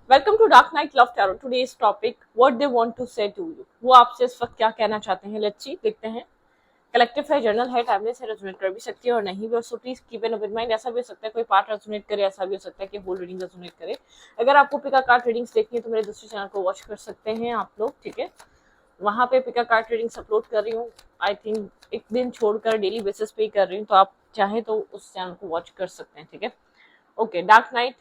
Welcome to dark night love tarot. Today's topic what they want to say to you. वो आपसे इस वक्त क्या कहना चाहते हैं। लेट्स सी, देखते हैं। कलेक्टिव है, जर्नल है, टाइमलेस है, रेजोनेट कर भी सकती है और नहीं भी। और so please keep in with mind, ऐसा भी हो सकता है कोई पार्ट रेजोनेट करे, ऐसा भी हो सकता है कि होल रीडिंग रेजोनेट करे। अगर आपको पिका कार्ड रीडिंग्स देखनी है तो मेरे दूसरे चैनल को वॉच कर सकते हैं आप लोग, ठीक है। वहां पे पिका कार्ड रीडिंग्स अपलोड कर रही हूँ। आई थिंक एक दिन छोड़कर डेली बेसिस पे ही कर रही हूँ, तो आप चाहें तो उस चैनल को वॉच कर सकते हैं, ठीक है। Okay, dark night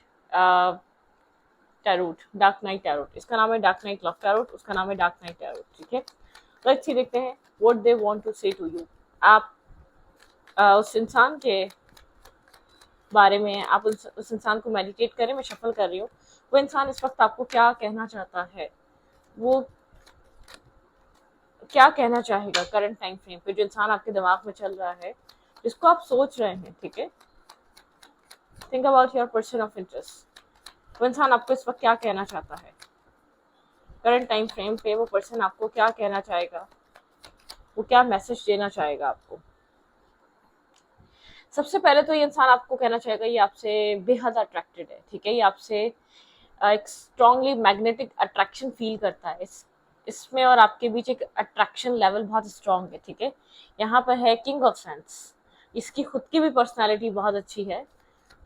tarot, dark night tarot, इसका नाम है डार्क नाइट लव टैरोट, उसका नाम है डार्क नाइट टैरोट, ठीक है। तो अच्छी देखते हैं what they want to say to you. आप उस इंसान के बारे में, आप उस इंसान को मेडिटेट करें। मैं शफल कर रही हूँ। वो इंसान इस वक्त आपको क्या कहना चाहता है, वो क्या कहना चाहेगा करंट टाइम फ्रेम पे। जो इंसान आपके दिमाग में चल रहा है, जिसको आप सोच रहे हैं, ठीक है। Think about your person of interest. वो इंसान आपको इस वक्त क्या कहना चाहता है करंट टाइम फ्रेम पे। वो पर्सन आपको क्या कहना चाहेगा, वो क्या मैसेज देना चाहेगा आपको। सबसे पहले तो ये इंसान आपको कहना चाहेगा ये आपसे बेहद अट्रैक्टेड है, ठीक है। ये आपसे एक स्ट्रांगली मैग्नेटिक अट्रैक्शन फील करता है। इसमें और आपके बीच एक अट्रैक्शन लेवल बहुत स्ट्रांग है, ठीक है। यहाँ पर है किंग ऑफ सैंड्स। इसकी खुद की भी पर्सनालिटी बहुत अच्छी है,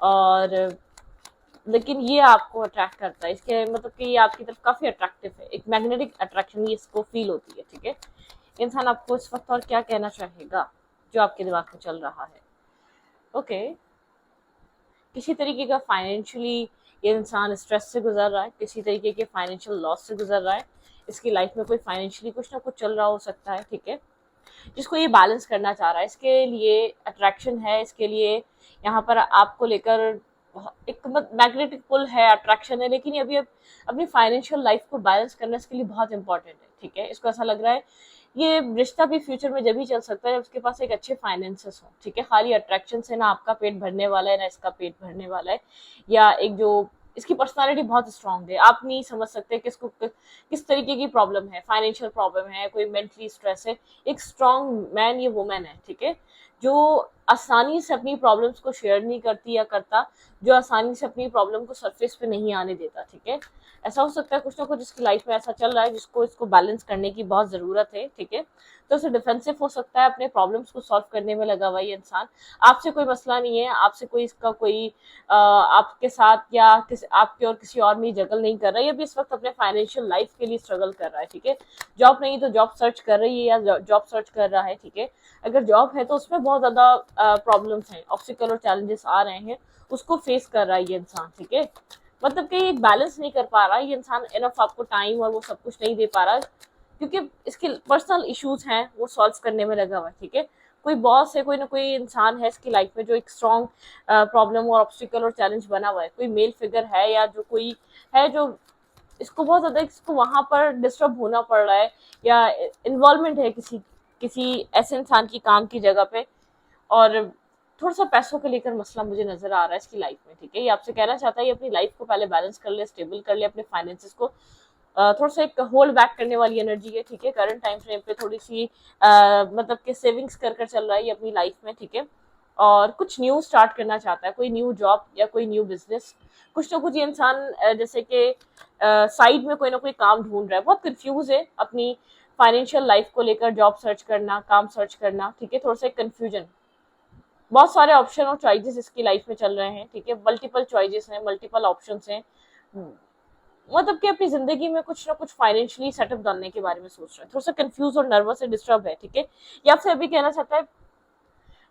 और लेकिन ये आपको अट्रैक्ट करता है। इसके मतलब कि ये आपकी तरफ काफी अट्रैक्टिव है, एक मैग्नेटिक अट्रैक्शन ये इसको फील होती है, ठीक है। इंसान आपको इस वक्त और क्या कहना चाहेगा जो आपके दिमाग में चल रहा है। ओके, किसी तरीके का फाइनेंशियली ये इंसान स्ट्रेस से गुजर रहा है, किसी तरीके के फाइनेंशियल लॉस से गुजर रहा है। इसकी लाइफ में कोई फाइनेंशियली कुछ ना कुछ चल रहा हो सकता है, ठीक है, जिसको ये बैलेंस करना चाह रहा है। इसके लिए अट्रैक्शन है, इसके लिए यहाँ पर आपको लेकर एक मैग्नेटिक पुल है, अट्रैक्शन है, लेकिन ये अभी अपनी फाइनेंशियल लाइफ को बैलेंस करना इसके लिए बहुत इंपॉर्टेंट है, ठीक है। इसको ऐसा लग रहा है ये रिश्ता भी फ्यूचर में जब ही चल सकता है जब उसके पास एक अच्छे फाइनेंसेस हो, ठीक है। खाली अट्रैक्शन से ना आपका पेट भरने वाला है ना इसका पेट भरने वाला है। या एक जो इसकी पर्सनालिटी बहुत स्ट्रांग है, आप नहीं समझ सकते कि इसको किस तरीके की प्रॉब्लम है, फाइनेंशियल प्रॉब्लम है, कोई मेंटली स्ट्रेस है। एक स्ट्रांग मैन ये वुमेन है, ठीक है, जो आसानी से अपनी प्रॉब्लम्स को शेयर नहीं करती या करता, जो आसानी से अपनी प्रॉब्लम को सरफेस पे नहीं आने देता, ठीक है। ऐसा हो सकता है कुछ ना कुछ जिसकी लाइफ में ऐसा चल रहा है जिसको इसको बैलेंस करने की बहुत जरूरत है, ठीक है। तो उसे डिफेंसिव हो सकता है, अपने प्रॉब्लम्स को सॉल्व करने में लगा हुआ ये इंसान। आपसे कोई मसला नहीं है, आपसे कोई इसका कोई आपके साथ या आपके और किसी और में जगल नहीं कर रहा है। ये भी इस वक्त अपने फाइनेंशियल लाइफ के लिए स्ट्रगल कर रहा है, ठीक है। जॉब नहीं तो जॉब सर्च कर रही है या जॉब सर्च कर रहा है, ठीक है। अगर जॉब है तो उसमें बहुत ज्यादा प्रॉब्लम्स हैं, ऑब्स्टिकल और चैलेंजेस आ रहे हैं, उसको फेस कर रहा है ये इंसान, ठीक है। मतलब कि एक बैलेंस नहीं कर पा रहा ये इंसान, इनफ आपको टाइम और वो सब कुछ नहीं दे पा रहा, क्योंकि इसके पर्सनल इश्यूज हैं वो सॉल्व करने में लगा हुआ है, ठीक है। कोई बॉस है, कोई ना कोई इंसान है इसकी लाइफ में जो एक स्ट्रॉन्ग प्रॉब्लम और ऑब्स्टिकल और चैलेंज बना हुआ है। कोई मेल फिगर है या जो कोई है जो इसको बहुत ज्यादा इसको वहां पर डिस्टर्ब होना पड़ रहा है, या इन्वॉल्वमेंट है किसी किसी ऐसे इंसान की काम की जगह पे। और थोड़ा सा पैसों को लेकर मसला मुझे नजर आ रहा है इसकी लाइफ में, ठीक है। ये आपसे कहना चाहता है ये अपनी लाइफ को पहले बैलेंस कर ले, स्टेबल कर ले, अपने फाइनेंसेस को थोड़ा सा एक होल्ड बैक करने वाली एनर्जी है, ठीक है। करंट टाइम फ्रेम पे थोड़ी सी मतलब कि सेविंग्स कर चल रहा है ये अपनी लाइफ में, ठीक है। और कुछ न्यू स्टार्ट करना चाहता है, कोई न्यू जॉब या कोई न्यू बिजनेस, कुछ ना कुछ ये इंसान जैसे कि साइड में कोई ना कोई काम ढूंढ रहा है, बहुत कंफ्यूज है अपनी फाइनेंशियल लाइफ को लेकर। जॉब सर्च करना, काम सर्च करना, ठीक है, थोड़ा सा कंफ्यूजन, बहुत सारे ऑप्शन और चॉइसेस इसकी लाइफ में चल रहे हैं, ठीक है। मल्टीपल चॉइसेस हैं, मल्टीपल ऑप्शंस हैं। मतलब कि अपनी जिंदगी में कुछ ना कुछ फाइनेंशियली सेटअप डालने के बारे में सोच रहा है, थोड़ा सा कंफ्यूज और नर्वस है, डिस्टर्ब है, ठीक है। ये आपसे अभी कहना चाहता है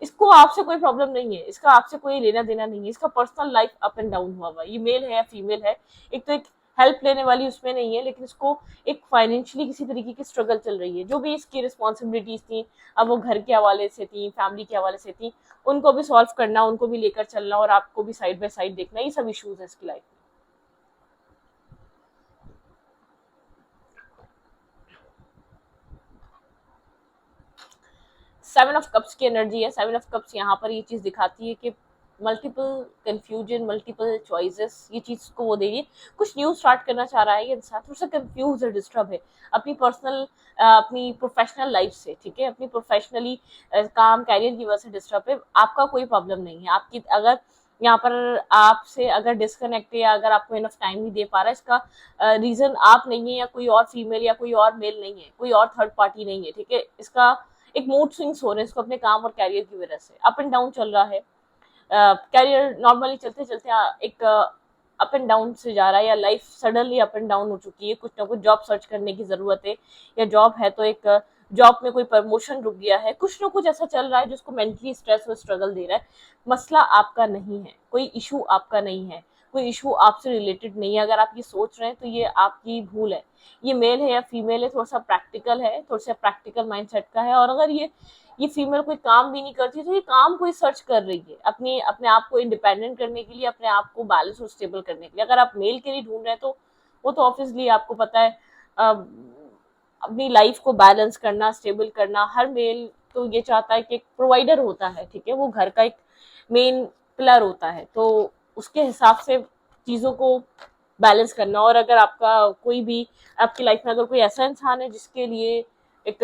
इसको आपसे कोई प्रॉब्लम नहीं है, इसका आपसे कोई लेना देना नहीं है। इसका personal life up and down हुआ ये मेल है या फीमेल है, एक तो एक हेल्प लेने वाली उसमें नहीं है, लेकिन इसको एक फाइनेंशियली किसी तरीके की स्ट्रगल चल रही है। जो भी इसकी रिस्पॉन्सिबिलिटीज थी, अब वो घर के हवाले से थी, फैमिली के हवाले से थी, उनको भी सॉल्व करना, उनको भी लेकर चलना, और आपको भी साइड बाय साइड देखना, ये सब इश्यूज है इसकी लाइफ में। सेवन ऑफ कप्स की एनर्जी है। सेवन ऑफ कप्स यहाँ पर ये चीज दिखाती है कि मल्टीपल कंफ्यूजन, मल्टीपल चॉइसेस, ये चीज को वो देगी। कुछ न्यू स्टार्ट करना चाह रहा है ये इंसान, थोड़ा सा कंफ्यूज है, डिस्टर्ब है अपनी पर्सनल अपनी प्रोफेशनल लाइफ से, ठीक है। अपनी प्रोफेशनली काम कैरियर की वजह से डिस्टर्ब है। आपका कोई प्रॉब्लम नहीं है, आपकी अगर यहाँ पर आपसे अगर डिस्कनेक्ट है या अगर आपको इनफ टाइम नहीं दे पा रहा है, इसका रीजन आप नहीं है या कोई और फीमेल या कोई और मेल नहीं है, कोई और थर्ड पार्टी नहीं है, ठीक है। इसका एक मूड स्विंग्स हो रहे हैं इसको अपने काम और कैरियर की वजह से, अप एंड डाउन चल रहा है। कैरियर नॉर्मली चलते चलते एक अप एंड डाउन से जा रहा है, या life suddenly up and down हो चुकी है, कुछ ना कुछ जॉब सर्च करने की जरूरत है, या जॉब है तो एक जॉब में कोई प्रमोशन रुक गया है, कुछ ना कुछ ऐसा चल रहा है जिसको मेंटली स्ट्रेस और स्ट्रगल दे रहा है। मसला आपका नहीं है, कोई इशू आपका नहीं है, कोई इशू आपसे रिलेटेड नहीं है। अगर आप ये सोच रहे हैं तो ये आपकी भूल है। ये मेल है या फीमेल है, थोड़ा सा प्रैक्टिकल है, थोड़ा सा प्रैक्टिकल माइंडसेट का है। और अगर ये फीमेल कोई काम भी नहीं करती तो ये काम कोई सर्च कर रही है अपनी अपने आप को इंडिपेंडेंट करने के लिए, अपने आप को बैलेंस और स्टेबल करने के लिए। अगर आप मेल के लिए ढूंढ रहे हैं तो वो तो ऑब्वियसली आपको पता है, अपनी लाइफ को बैलेंस करना, स्टेबल करना, हर मेल तो ये चाहता है कि एक प्रोवाइडर होता है, ठीक है, वो घर का एक मेन पिलर होता है, तो उसके हिसाब से चीज़ों को बैलेंस करना। और अगर आपका कोई भी आपकी लाइफ में अगर कोई ऐसा इंसान है जिसके लिए एक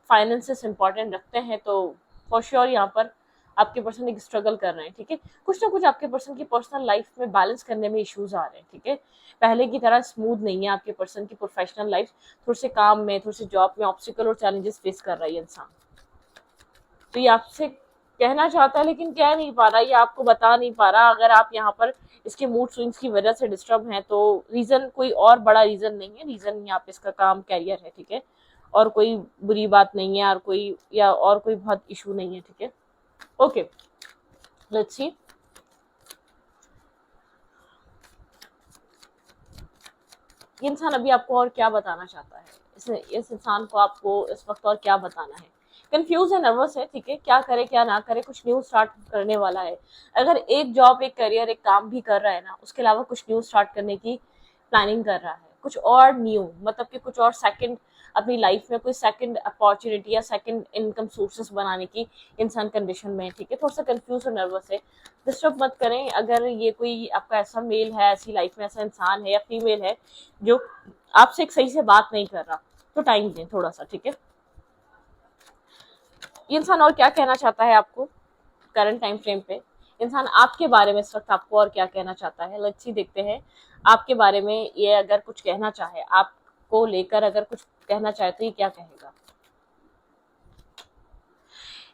फाइनेंसेस इंपॉर्टेंट रखते हैं, तो फॉर श्योर यहाँ पर आपके पर्सन एक स्ट्रगल कर रहे हैं, ठीक है। कुछ ना कुछ आपके पर्सन की पर्सनल लाइफ में बैलेंस करने में इश्यूज आ रहे हैं, ठीक है। पहले की तरह स्मूथ नहीं है आपके पर्सन की प्रोफेशनल लाइफ, थोड़े से काम में, थोड़े से जॉब में ऑब्स्टिकल और चैलेंजेस फेस कर रहा है इंसान। तो ये आपसे कहना चाहता है लेकिन कह नहीं पा रहा, ये आपको बता नहीं पा रहा। अगर आप यहाँ पर इसके मूड स्विंग्स की वजह से डिस्टर्ब हैं तो रीजन कोई और बड़ा रीजन नहीं है, रीजन यहाँ पे इसका काम कैरियर है, ठीक है। और कोई बुरी बात नहीं है, और कोई या और कोई बहुत इशू नहीं है, ठीक है। Okay, let's see. ये इंसान अभी आपको और क्या बताना चाहता है, इस इंसान को आपको इस वक्त और क्या बताना है। कंफ्यूज है, नर्वस है, ठीक है, क्या करे क्या ना करे, कुछ न्यू स्टार्ट करने वाला है। अगर एक जॉब, एक करियर, एक काम भी कर रहा है ना, उसके अलावा कुछ न्यू स्टार्ट करने की प्लानिंग कर रहा है, कुछ और न्यू, मतलब कि कुछ और सेकंड अपनी लाइफ में कोई सेकंड अपॉर्चुनिटी या सेकंड इनकम सोर्सेस बनाने की इंसान कंडीशन में है, ठीक है। थोड़ा सा कंफ्यूज और नर्वस है, डिस्टर्ब मत करें। अगर ये कोई आपका ऐसा मेल है, ऐसी लाइफ में ऐसा इंसान है या फीमेल है जो आपसे एक सही से बात नहीं कर रहा, तो टाइम दें थोड़ा सा, ठीक है। ये इंसान और क्या कहना चाहता है आपको करंट टाइम फ्रेम पे, इंसान आपके बारे में इस वक्त आपको और क्या कहना चाहता है, लेट्स सी, देखते हैं आपके बारे में। ये अगर कुछ कहना चाहे, आपको लेकर अगर कुछ कहना चाहे तो ये क्या कहेगा।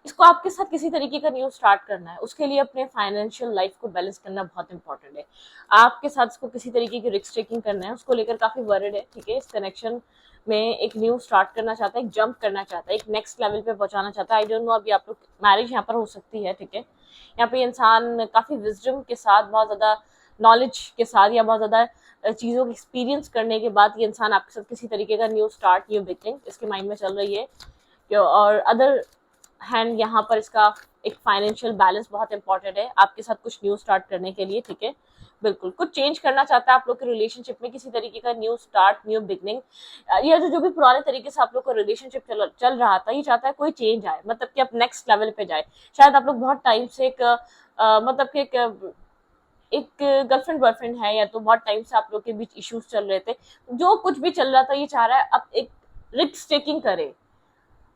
इसको आपके साथ किसी तरीके का न्यू स्टार्ट करना है, उसके लिए अपने फाइनेंशियल लाइफ को बैलेंस करना बहुत इंपॉर्टेंट है। आपके साथ इसको किसी तरीके की रिस्क टेकिंग करना है, उसको लेकर काफी वरिड है, ठीक है। इस कनेक्शन में एक न्यू स्टार्ट करना चाहता है, एक जंप करना चाहता है, एक नेक्स्ट लेवल पे पहुंचाना चाहता है। आई डोंट नो अभी आप लोग मैरिज यहाँ पर हो सकती है, ठीक है। यहाँ पे इंसान काफी विजडम के साथ, बहुत ज्यादा नॉलेज के साथ, या बहुत ज्यादा चीजों को एक्सपीरियंस करने के बाद ये इंसान आपके साथ किसी तरीके का न्यू स्टार्ट, न्यू बिगनिंग इसके माइंड में चल रही है। और अदर हैंड यहाँ पर इसका एक फाइनेंशियल बैलेंस बहुत इंपॉर्टेंट है आपके साथ कुछ न्यू स्टार्ट करने के लिए, ठीक है। बिल्कुल कुछ चेंज करना चाहता है आप लोग के रिलेशनशिप में, किसी तरीके का न्यू स्टार्ट, न्यू बिगनिंग। या जो भी पुराने तरीके से आप लोग का रिलेशनशिप चल रहा था, ये चाहता है कोई चेंज आए, मतलब कि आप नेक्स्ट लेवल पे जाए। शायद आप लोग बहुत टाइम से एक मतलब कि एक गर्लफ्रेंड बॉयफ्रेंड है, या तो बहुत टाइम से आप लोग के बीच इश्यूज चल रहे थे, जो कुछ भी चल रहा था, ये चाह रहा है अब एक रिस्क टेकिंग करे।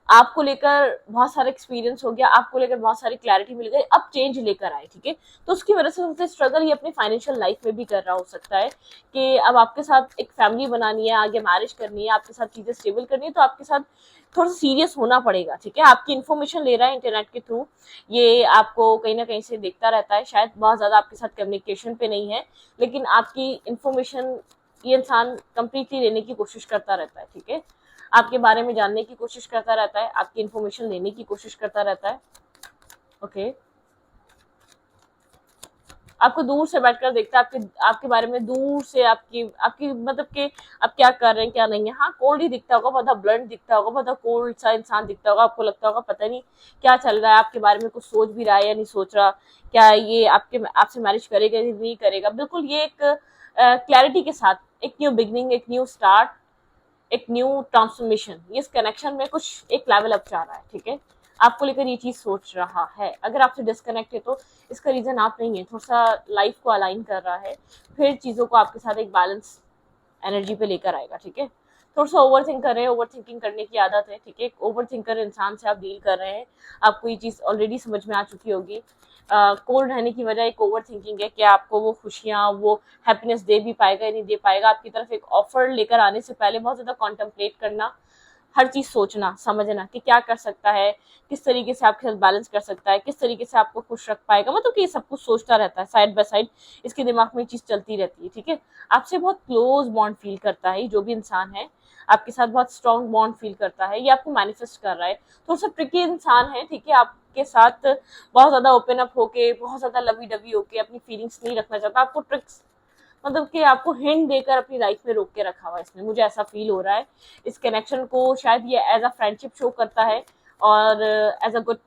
आपको लेकर बहुत सारा एक्सपीरियंस हो गया, आपको लेकर बहुत सारी क्लैरिटी मिल गई, अब चेंज लेकर आए, ठीक है। तो उसकी वजह से उनसे स्ट्रगल ये अपनी फाइनेंशियल लाइफ में भी कर रहा हो सकता है कि अब आपके साथ एक फैमिली बनानी है, आगे मैरिज करनी है, आपके साथ चीजें स्टेबल करनी है, तो आपके साथ थोड़ा सा सीरियस होना पड़ेगा, ठीक है। आपकी इन्फॉर्मेशन ले रहा है इंटरनेट के थ्रू, ये आपको कहीं ना कहीं से देखता रहता है, शायद बहुत ज्यादा आपके साथ कम्युनिकेशन पे नहीं है, लेकिन आपकी इन्फॉर्मेशन ये इंसान कंप्लीटली लेने की कोशिश करता रहता है, ठीक है। आपके बारे में जानने की कोशिश करता रहता है, आपकी इन्फॉर्मेशन लेने की कोशिश करता रहता है, ओके। आपको दूर से बैठकर देखता है, आपके बारे में दूर से आपकी आपकी मतलब कि आप क्या कर रहे हैं क्या नहीं है। हाँ, कोल्ड ही दिखता होगा, बहुत ब्लंट दिखता होगा, बहुत कोल्ड सा इंसान दिखता होगा, आपको लगता होगा पता नहीं क्या चल रहा है, आपके बारे में कुछ सोच भी रहा है या नहीं सोच रहा, क्या ये आपसे मैरिज करेगा या नहीं करेगा। बिल्कुल ये एक क्लैरिटी के साथ एक न्यू बिगनिंग, एक न्यू स्टार्ट, एक न्यू ट्रांसफॉर्मेशन, इस कनेक्शन में कुछ एक लेवल अप चाह रहा है, ठीक है। आपको लेकर ये चीज सोच रहा है। अगर आपसे डिस्कनेक्ट है तो इसका रीजन आप नहीं है, थोड़ा सा लाइफ को अलाइन कर रहा है, फिर चीजों को आपके साथ एक बैलेंस एनर्जी पे लेकर आएगा, ठीक है। थोड़ा सा ओवर थिंक कर रहे हैं, ओवर थिंकिंग करने की आदत है, ठीक है। ओवर थिंकर इंसान से आप डील कर रहे हैं, आपको ये चीज ऑलरेडी समझ में आ चुकी होगी। कोल्ड रहने की वजह एक ओवर थिंकिंग है कि आपको वो खुशियाँ, वो हैप्पीनेस दे भी पाएगा या नहीं दे पाएगा। आपकी तरफ एक ऑफर लेकर आने से पहले बहुत ज़्यादा कॉन्टम्पलेट करना, हर चीज़ सोचना, समझना कि क्या कर सकता है, किस तरीके से आपके साथ बैलेंस कर सकता है, किस तरीके से आपको खुश रख पाएगा, मतलब कि ये सब कुछ सोचता रहता है साइड बाय साइड, इसके दिमाग में चीज़ चलती रहती है, ठीक है। आपसे बहुत क्लोज बॉन्ड फील करता है जो भी इंसान है, आपके साथ बहुत स्ट्रॉन्ग बॉन्ड फील करता है, ये आपको मैनिफेस्ट कर रहा है। थोड़ा सा ट्रिकी इंसान है, ठीक है, आपके साथ बहुत ज़्यादा ओपन अप होके, बहुत ज़्यादा लवी डवी होके अपनी फीलिंग्स नहीं रखना चाहता, आपको ट्रिक्स, मतलब कि आपको हिंट देकर अपनी लाइफ में रोक के रखा हुआ है इसने, मुझे ऐसा फील हो रहा है। इस कनेक्शन को शायद ये एज अ फ्रेंडशिप शो करता है और एज अ गुड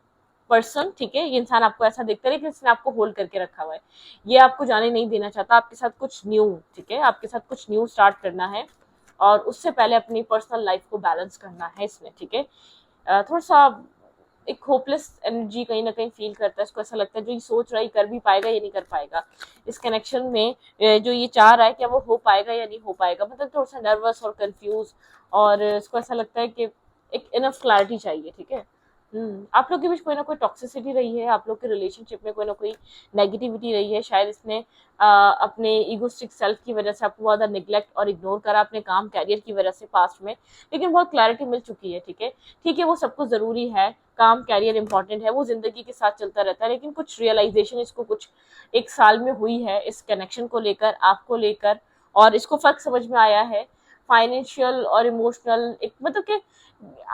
पर्सन, ठीक है, ये इंसान आपको ऐसा देखता है लेकिन इसने आपको होल्ड करके रखा हुआ है, ये आपको जाने नहीं देना चाहता, आपके साथ कुछ न्यू, ठीक है, आपके साथ कुछ न्यू स्टार्ट करना है और उससे पहले अपनी पर्सनल लाइफ को बैलेंस करना है इसने, ठीक है। थोड़ा सा एक होपलेस एनर्जी कहीं ना कहीं फील करता है, इसको ऐसा लगता है जो ये सोच रहा है कर भी पाएगा या नहीं कर पाएगा इस कनेक्शन में, जो ये चाह रहा है क्या वो हो पाएगा या नहीं हो पाएगा, मतलब थोड़ा सा नर्वस और कंफ्यूज, और इसको ऐसा लगता है कि एक इनफ क्लैरिटी चाहिए, ठीक है। आप लोग के बीच कोई ना कोई टॉक्सिसिटी रही है, आप लोग के रिलेशनशिप में कोई ना कोई नेगेटिविटी रही है, शायद इसने अपने ईगोस्टिक सेल्फ की वजह से आपको ज़्यादा निगलेक्ट और इग्नोर करा अपने काम कैरियर की वजह से पास्ट में, लेकिन बहुत क्लैरिटी मिल चुकी है, ठीक है। ठीक है, वो सब कुछ ज़रूरी है, काम कैरियर इंपॉर्टेंट है, वो ज़िंदगी के साथ चलता रहता है, लेकिन कुछ रियलाइजेशन इसको कुछ एक साल में हुई है इस कनेक्शन को लेकर, आपको लेकर, और इसको फ़र्क समझ में आया है फाइनेंशियल और इमोशनल, एक मतलब कि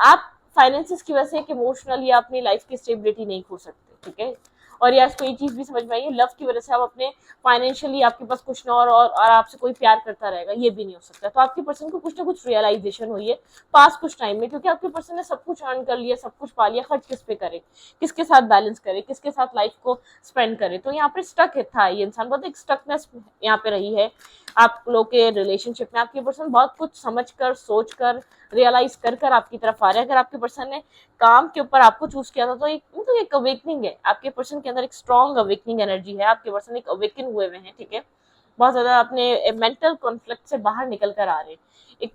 आप फाइनेंसिस की वजह से एक इमोशनल या अपनी लाइफ की स्टेबिलिटी नहीं खो सकते, ठीक है। और या इसको ये चीज़ भी समझ में आई है, लव की वजह से आप अपने फाइनेंशियली आपके पास कुछ ना और आपसे कोई प्यार करता रहेगा, ये भी नहीं हो सकता। तो आपके पर्सन को कुछ ना कुछ रियलाइजेशन हुई है पास कुछ टाइम में, क्योंकि आपके पर्सन ने सब कुछ अर्न कर लिया, सब कुछ पा लिया, खर्च किस पे करे, किसके साथ बैलेंस करे, किसके साथ लाइफ को स्पेंड करे, तो यहाँ पे स्टक था ये इंसान, बहुत एक स्टकनेस यहाँ पे रही है आप लोग के रिलेशनशिप में। आपके पर्सन बहुत कुछ समझ कर, सोच कर, रियलाइज कर कर आपकी तरफ आ रहे हैं। अगर आपके पर्सन ने काम के ऊपर आपको चूज किया था तो एक मतलब एक अवेकनिंग है, आपके पर्सन के अंदर एक स्ट्रॉन्ग अवेकनिंग एनर्जी है, आपके पर्सन एक अवेकन हुए हैं, ठीक है, बहुत ज्यादा अपने मेंटल कॉन्फ्लिक्ट से बाहर निकल कर आ रहे हैं। एक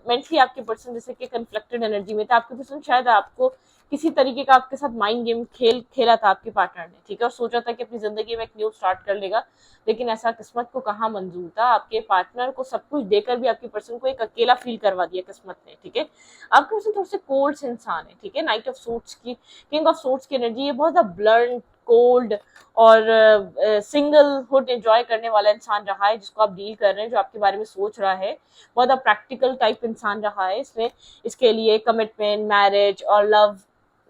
मेंटली आपके पर्सन जैसे कि कन्फ्लिक्टेड एनर्जी में था, आपके पर्सन शायद आपको किसी तरीके का आपके साथ माइंड गेम खेला था आपके पार्टनर ने, ठीक है, और सोचा था कि अपनी जिंदगी में एक न्यू स्टार्ट कर लेगा, लेकिन ऐसा किस्मत को कहाँ मंजूर था, आपके पार्टनर को सब कुछ देकर भी आपके पर्सन को एक अकेला फील करवा दिया किस्मत ने, ठीक है। आपके पर्सन थोड़े से कोल्ड से इंसान है, ठीक है, नाइट ऑफ सूट्स की, किंग ऑफ सूट्स की एनर्जी, ये बहुत ज्यादा ब्लंट, कोल्ड और सिंगल हुड एंजॉय करने वाला इंसान रहा है जिसको आप डील कर रहे हैं, जो आपके बारे में सोच रहा है, बहुत ज्यादा प्रैक्टिकल टाइप इंसान रहा है, इसमें इसके लिए कमिटमेंट, मैरिज और लव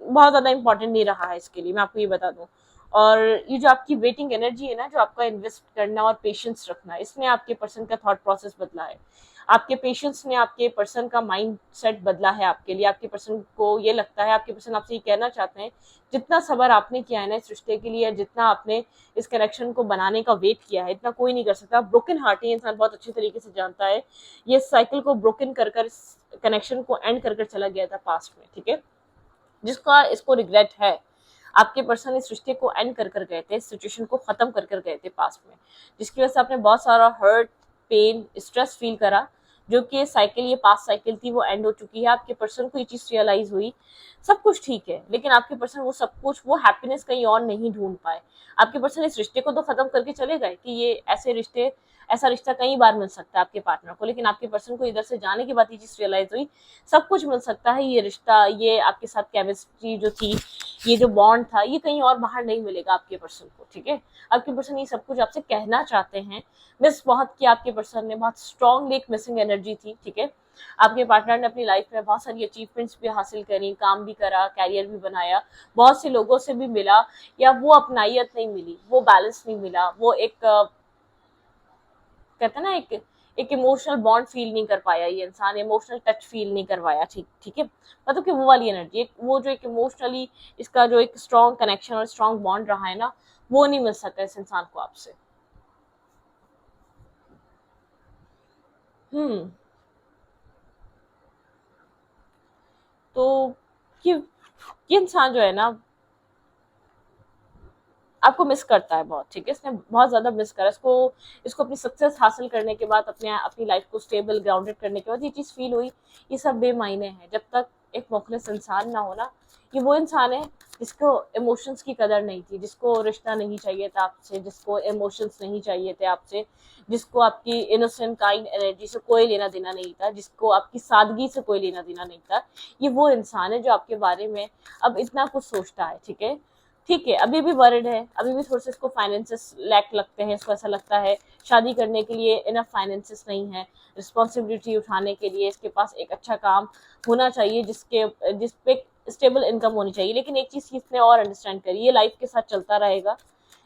बहुत ज्यादा इंपॉर्टेंट नहीं रहा है इसके लिए, मैं आपको ये बता दूं। और ये जो आपकी वेटिंग एनर्जी है ना, जो आपका इन्वेस्ट करना और पेशेंस रखना, इसने आपके पर्सन का थॉट प्रोसेस बदला है, आपके पेशेंस ने आपके पर्सन का माइंड सेट बदला है आपके लिए। आपके पर्सन को ये लगता है, आपके पर्सन आपसे ये कहना चाहते हैं, जितना सब्र आपने किया है ना इस रिश्ते के लिए, जितना आपने इस कनेक्शन को बनाने का वेट किया है, इतना कोई नहीं कर सकता। ब्रोकन हार्ट है इंसान, बहुत अच्छी तरीके से जानता है, ये साइकिल को ब्रोकन कर कर इस कनेक्शन को एंड कर कर चला गया था पास्ट में, ठीक है, जिसका इसको रिग्रेट है। आपके पर्सन इस रिश्ते को एंड कर कर गए थे, इस सिचुएशन को खत्म कर कर गए थे पास्ट में, जिसकी वजह से आपने बहुत सारा हर्ट, पेन, स्ट्रेस फील करा, जो कि साइकिल, ये पास्ट साइकिल थी, वो एंड हो चुकी है। आपके पर्सन को ये चीज रियलाइज हुई, सब कुछ ठीक है, लेकिन आपके पर्सन वो सब कुछ, वो हैप्पीनेस कहीं और नहीं ढूंढ पाए। आपके पर्सन इस रिश्ते को तो खत्म करके चले गए कि ये ऐसा रिश्ता कई बार मिल सकता है आपके पार्टनर को, लेकिन आपके पर्सन को इधर से जाने के बाद ये चीज रियलाइज हुई, सब कुछ मिल सकता है, ये रिश्ता, ये आपके साथ केमिस्ट्री जो थी, ये जो बॉन्ड था, ये कहीं और बाहर नहीं मिलेगा आपके पर्सन को, ठीक है। आपके पर्सन ये सब कुछ आपसे कहना चाहते हैं, मिस बहुत किया आपके पर्सन ने, बहुत स्ट्रॉन्गली एक मिसिंग एनर्जी थी, ठीक है। आपके पार्टनर ने अपनी लाइफ में बहुत सारी अचीवमेंट्स भी हासिल करी, काम भी करा, कैरियर भी बनाया, बहुत से लोगों से भी मिला, या वो अपनाइत नहीं मिली, वो बैलेंस नहीं मिला, वो एक कहते हैं ना, एक इमोशनल बॉन्ड फील नहीं कर पाया ये इंसान, इमोशनल टच फील नहीं करवाया, ठीक ठीक है, मतलब कि वो वाली एनर्जी, वो जो एक इमोशनली इसका जो एक स्ट्रॉन्ग कनेक्शन और स्ट्रॉन्ग बॉन्ड रहा है ना, वो नहीं मिल सकता इस इंसान को आपसे। हम्म तो ये ये इंसान जो है ना, आपको मिस करता है बहुत, ठीक है, इसने बहुत ज्यादा मिस करा इसको। इसको अपनी सक्सेस हासिल करने के बाद, अपनी लाइफ को स्टेबल ग्राउंडेड करने के बाद ये चीज फील हुई, ये सब बेमायने है, जब तक एक मुखलिस इंसान ना हो ना, ये वो इंसान है जिसको इमोशंस की कदर नहीं थी, जिसको रिश्ता नहीं चाहिए था आपसे, जिसको इमोशंस नहीं चाहिए थे आपसे, जिसको आपकी इनोसेंट काइंड एनर्जी से कोई लेना देना नहीं था, जिसको आपकी सादगी से कोई लेना देना नहीं था। ये वो इंसान है जो आपके बारे में अब इतना कुछ सोचता है। ठीक है, अभी भी वरिड है, अभी भी थोड़े से इसको फाइनेंसेस लैक लगते हैं, इसको ऐसा लगता है शादी करने के लिए इनफ फाइनेंसेस नहीं है, रिस्पॉन्सिबिलिटी उठाने के लिए इसके पास एक अच्छा काम होना चाहिए जिस पे स्टेबल इनकम होनी चाहिए। लेकिन एक चीज इसने और अंडरस्टैंड करी, ये लाइफ के साथ चलता रहेगा,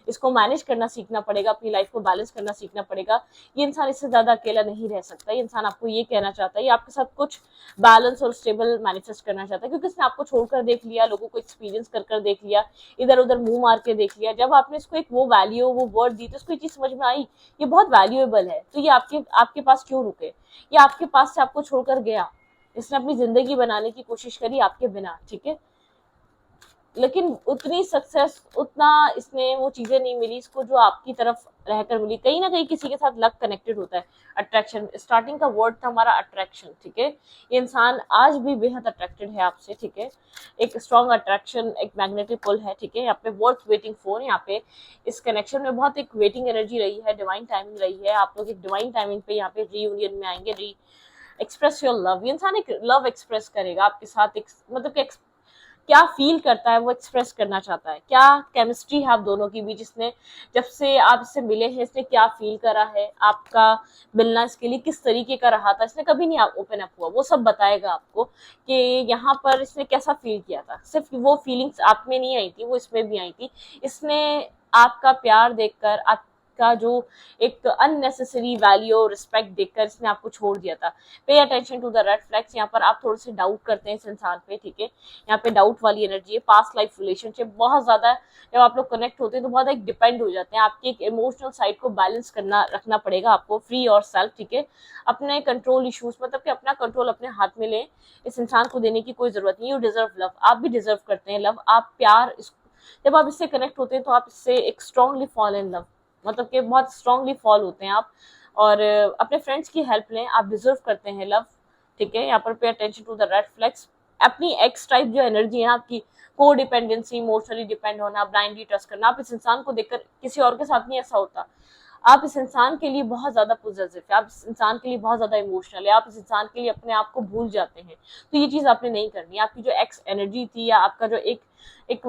इसको मैनेज करना सीखना पड़ेगा, अपनी लाइफ को बैलेंस करना सीखना पड़ेगा। ये इंसान इससे ज्यादा अकेला नहीं रह सकता। ये इंसान आपको ये कहना चाहता है, ये आपके साथ कुछ बैलेंस और स्टेबल मैनिफेस्ट करना चाहता है, क्योंकि इसने आपको छोड़कर देख लिया, लोगों को एक्सपीरियंस कर देख लिया, इधर उधर मुंह मार के देख लिया। जब आपने इसको एक वो वैल्यू वो वर्ड दी तो इसको ये चीज समझ में आई, ये बहुत वैल्यूएबल है, तो ये आपके पास क्यों रुके, ये आपके पास से आपको छोड़कर गया, इसने अपनी जिंदगी बनाने की कोशिश करी आपके बिना। ठीक है, लेकिन उतनी सक्सेस, उतना इसने वो चीजें नहीं मिली इसको जो आपकी तरफ रहकर मिली। कहीं ना कहीं किसी के साथ लक कनेक्टेड होता है, अट्रैक्शन, स्टार्टिंग का वर्ड था हमारा अट्रैक्शन। ठीक है, ये इंसान आज भी बेहद अट्रैक्टेड है आपसे। ठीक है, एक स्ट्रॉन्ग अट्रैक्शन, एक मैग्नेटिक पुल है। ठीक है, यहाँ पे वर्थ वेटिंग फॉर, यहाँ पे इस कनेक्शन में बहुत एक वेटिंग एनर्जी रही है, डिवाइन टाइमिंग रही है। आप लोग एक डिवाइन टाइमिंग पे यहाँ पे रीयूनियन में आएंगे, एक्सप्रेस योर लव। ये इंसान एक लव एक्सप्रेस करेगा आपके साथ, एक मतलब कि क्या फील करता है वो एक्सप्रेस करना चाहता है, क्या केमिस्ट्री है आप दोनों की बीच, इसने जब से आप इससे मिले हैं इसने क्या फील करा है, आपका मिलना इसके लिए किस तरीके का रहा था। इसने कभी नहीं ओपन अप हुआ, वो सब बताएगा आपको कि यहाँ पर इसने कैसा फील किया था। सिर्फ वो फीलिंग्स आप में नहीं आई थी, वो इसमें भी आई थी। इसने आपका प्यार देखकर, आप का जो एक अननेसेसरी वैल्यू और रिस्पेक्ट देखकर इसने आपको छोड़ दिया था। Pay attention to the red flags. यहाँ पर आप थोड़े से डाउट करते हैं इस इंसान पे। ठीक है, यहाँ पे डाउट वाली एनर्जी है। पास्ट लाइफ रिलेशनशिप बहुत ज्यादा, जब आप लोग कनेक्ट होते हैं तो बहुत एक डिपेंड हो जाते हैं। आपकी एक इमोशनल साइड को बैलेंस करना रखना पड़ेगा आपको, फ्री और सेल्फ। ठीक है, अपने कंट्रोल इश्यूज, मतलब कि अपना कंट्रोल अपने हाथ में लें, इस इंसान को देने की कोई जरूरत नहीं। यू डिजर्व लव, आप भी डिजर्व करते हैं लव, आप प्यार, जब आप इससे कनेक्ट होते हैं तो आप इससे एक स्ट्रांगली फॉल इन लव, मतलब कि बहुत स्ट्रांगली फॉल होते हैं आप। और अपने फ्रेंड्स की हेल्प लें, आप डिजर्व करते हैं लव। ठीक है, यहाँ पर pay attention to the red flags. अपनी एक्स टाइप जो एनर्जी है आपकी, को डिपेंडेंसी, इमोशनली डिपेंड होना, ब्लाइंडली ट्रस्ट करना, आप इस इंसान को देखकर, किसी और के साथ नहीं ऐसा होता, आप इस इंसान के लिए बहुत ज्यादा पॉजिटिव है, आप इस इंसान के लिए बहुत ज्यादा इमोशनल है, आप इस इंसान के लिए अपने आप को भूल जाते हैं। तो ये चीज आपने नहीं करनी। आपकी जो एक्स एनर्जी थी, या आपका जो एक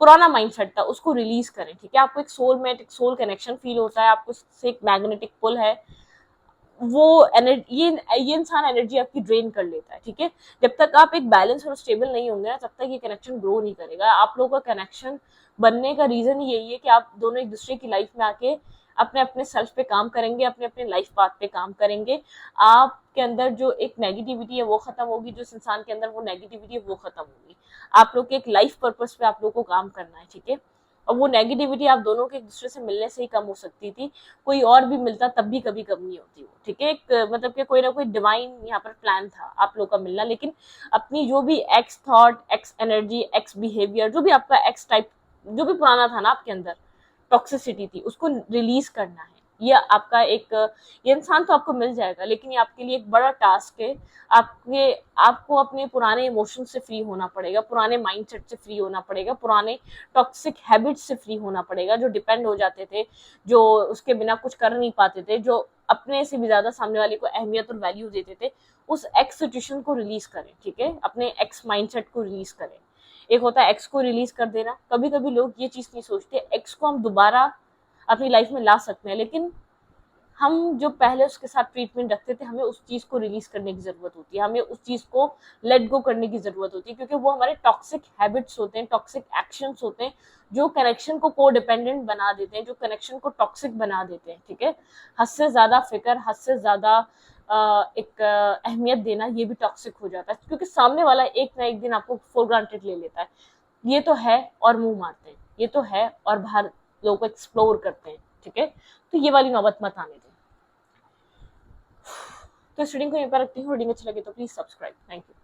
पुराना माइंडसेट था, उसको रिलीज करें। ठीक है, आपको एक सोलमेट, एक सोल कनेक्शन फील होता है, आपको से एक मैग्नेटिक पुल है, वो एनर्जी, ये इंसान एनर्जी आपकी ड्रेन कर लेता है। ठीक है, जब तक आप एक बैलेंस और स्टेबल नहीं होंगे ना, तब तक ये कनेक्शन ग्रो नहीं करेगा। आप लोगों का कनेक्शन बनने का रीजन यही है कि आप दोनों एक दूसरे की लाइफ में आके अपने अपने सेल्फ पे काम करेंगे, अपने अपने लाइफ पाथ पे काम करेंगे। आपके अंदर जो एक नेगेटिविटी है वो खत्म होगी, जो इंसान के अंदर वो नेगेटिविटी है वो खत्म होगी। आप लोग के एक लाइफ पर्पस पे आप लोग को काम करना है। ठीक है, और वो नेगेटिविटी आप दोनों के एक दूसरे से मिलने से ही कम हो सकती थी, कोई और भी मिलता तब भी कभी कम नहीं होती वो। ठीक है, एक मतलब कि कोई ना कोई डिवाइन यहाँ पर प्लान था आप लोग का मिलना, लेकिन अपनी जो भी x thought, x energy, x behaviour, जो भी आपका एक्स टाइप, जो भी पुराना था ना आपके अंदर, टॉक्सिसिटी थी, उसको रिलीज करना है। ये आपका एक, ये इंसान तो आपको मिल जाएगा, लेकिन ये आपके लिए एक बड़ा टास्क है। आपको अपने पुराने इमोशन से फ्री होना पड़ेगा, पुराने माइंडसेट से फ्री होना पड़ेगा, पुराने टॉक्सिक हैबिट से फ्री होना पड़ेगा, जो डिपेंड हो जाते थे, जो उसके बिना कुछ कर नहीं पाते थे, जो अपने से भी ज्यादा सामने वाले को अहमियत और वैल्यू देते थे। उस एक्स सिचुएशन को रिलीज करें। ठीक है, अपने एक्स माइंडसेट को रिलीज करें। एक होता है एक्स को रिलीज कर देना। कभी कभी लोग ये चीज नहीं सोचते, एक्स को हम दोबारा अपनी लाइफ में ला सकते हैं, लेकिन हम जो पहले उसके साथ ट्रीटमेंट रखते थे, हमें उस चीज को रिलीज करने की जरूरत होती है, हमें उस चीज को लेट गो करने की जरूरत होती है, क्योंकि वो हमारे टॉक्सिक हैबिट्स होते हैं, टॉक्सिक एक्शंस होते हैं, जो कनेक्शन को को डिपेंडेंट बना देते हैं, जो कनेक्शन को टॉक्सिक बना देते हैं। ठीक है, हद से ज्यादा फिक्र, हद से ज्यादा एक अहमियत देना, ये भी टॉक्सिक हो जाता है, क्योंकि सामने वाला एक ना एक दिन आपको फॉर ग्रांटेड ले लेता है। ये तो है और मुंह मारते हैं, ये तो है और बाहर लोगों को एक्सप्लोर करते हैं। ठीक है, तो ये वाली नौबत मत आने दें। तो इस रीडिंग को यहीं पर रखती हूँ। रीडिंग अच्छी लगे तो प्लीज सब्सक्राइब। Thank you.